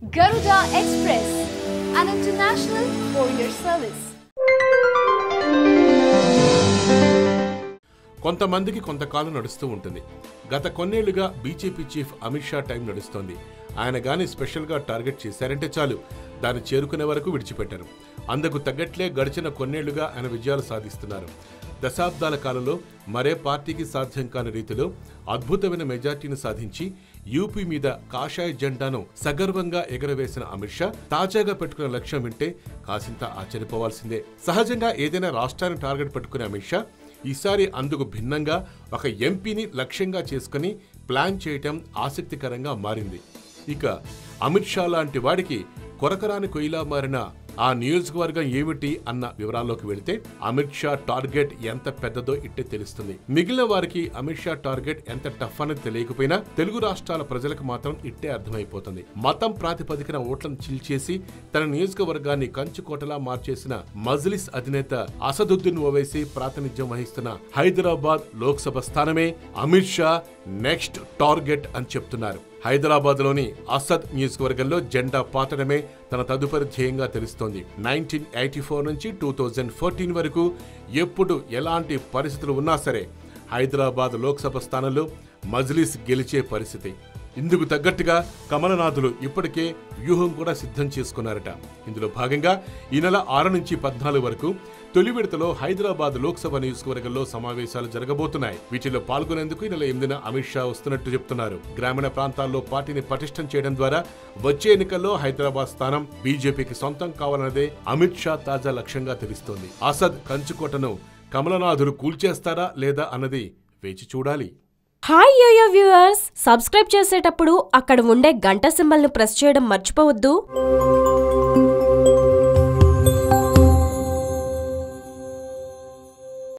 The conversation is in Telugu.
Garuda Express, an international courier service. కొంతమందికి కొంతకాలం నడుస్తూ ఉంటుంది. గత కొన్నేళ్లుగా BJP chief Amit Shah time నడుస్తోంది. ఆయన గాని స్పెషల్గా టార్గెట్ చేశారంటే చాలు, దాన్ని చేరుకునే వరకు విడిచిపెట్టారు. అందుకు తగ్గట్లే గడిచిన కొన్నేళ్లుగా ఆయన విజయాలు సాధిస్తున్నారు. దశాబ్దాల కాలంలో మరే పార్టీకి సాధ్యం కాని రీతిలో అద్భుతమైన మెజార్టీని సాధించి యూపీ మీద కాషాయ జెండాను సగర్వంగా ఎగరవేసిన అమిత్ షా తాజాగా పెట్టుకున్న లక్ష్యం వింటే కాసింత ఆశ్చర్యపోవాల్సిందే. సహజంగా ఏదైనా రాష్ట్రాన్ని టార్గెట్ పెట్టుకునే అమిత్ షా ఈసారి అందుకు భిన్నంగా ఒక ఎంపీని లక్ష్యంగా చేసుకుని ప్లాన్ చేయటం ఆసక్తికరంగా మారింది. ఇక అమిత్ షా లాంటి వాడికి కొరకరాని కొయ్యిలా మారిన ఆ నియోజకవర్గం ఏమిటి అన్న వివరాల్లోకి వెళితే అమిత్ షా టార్గెట్ ఎంత పెద్దదో ఇట్టే తెలుస్తుంది. మిగిలిన వారికి అమిత్ షా టార్గెట్ ఎంత టఫ్ అనేది తెలియకపోయినా తెలుగు రాష్ట్రాల ప్రజలకు మాత్రం ఇట్టే అర్థమైపోతుంది. మతం ప్రాతిపదికన ఓట్లను చీల్చేసి తన నియోజకవర్గాన్ని కంచుకోటలా మార్చేసిన మజ్లిస్ అధినేత అసదుద్దీన్ ఓవైసీ ప్రాతినిధ్యం వహిస్తున్న హైదరాబాద్ లోక్సభ స్థానమే అమిత్ షా నెక్స్ట్ టార్గెట్ అని చెప్తున్నారు. హైదరాబాద్ లోని అసద్ నియోజకవర్గంలో జెండా పాతడమే తన తదుపరి ధ్యేయంగా తెలుస్తోంది. 1984 నుంచి 2014 వరకు ఎప్పుడు ఎలాంటి పరిస్థితులు ఉన్నా సరే హైదరాబాద్ లోక్సభ స్థానంలో మజ్లిస్ గెలిచే పరిస్థితి. ఇందుకు తగ్గట్టుగా కమలనాథులు ఇప్పటికే వ్యూహం కూడా సిద్ధం చేసుకున్నారట. ఇందులో భాగంగా ఈ నెల 6 నుంచి 14 వరకు తొలి విడతలో హైదరాబాద్ లోక్సభ నియోజకవర్గంలో సమావేశాలు జరగబోతున్నాయి. వీటిలో పాల్గొనేందుకు ఈ నెల 8న అమిత్ షా వస్తున్నట్టు చెప్తున్నారు. గ్రామీణ ప్రాంతాల్లో పార్టీని పటిష్టం చేయడం ద్వారా వచ్చే ఎన్నికల్లో హైదరాబాద్ స్థానం బీజేపీకి సొంతం కావాలన్నదే అమిత్ షా తాజా లక్ష్యంగా తెలుస్తోంది. అసద్ కంచుకోటను కమలనాథులు కూల్చేస్తారా లేదా అన్నది వేచి చూడాలి. హాయ్ యోయో వ్యూవర్స్, సబ్స్క్రైబ్ చేసేటప్పుడు అక్కడ ఉండే గంట సింబల్ను ప్రెస్ చేయడం మర్చిపోవద్దు.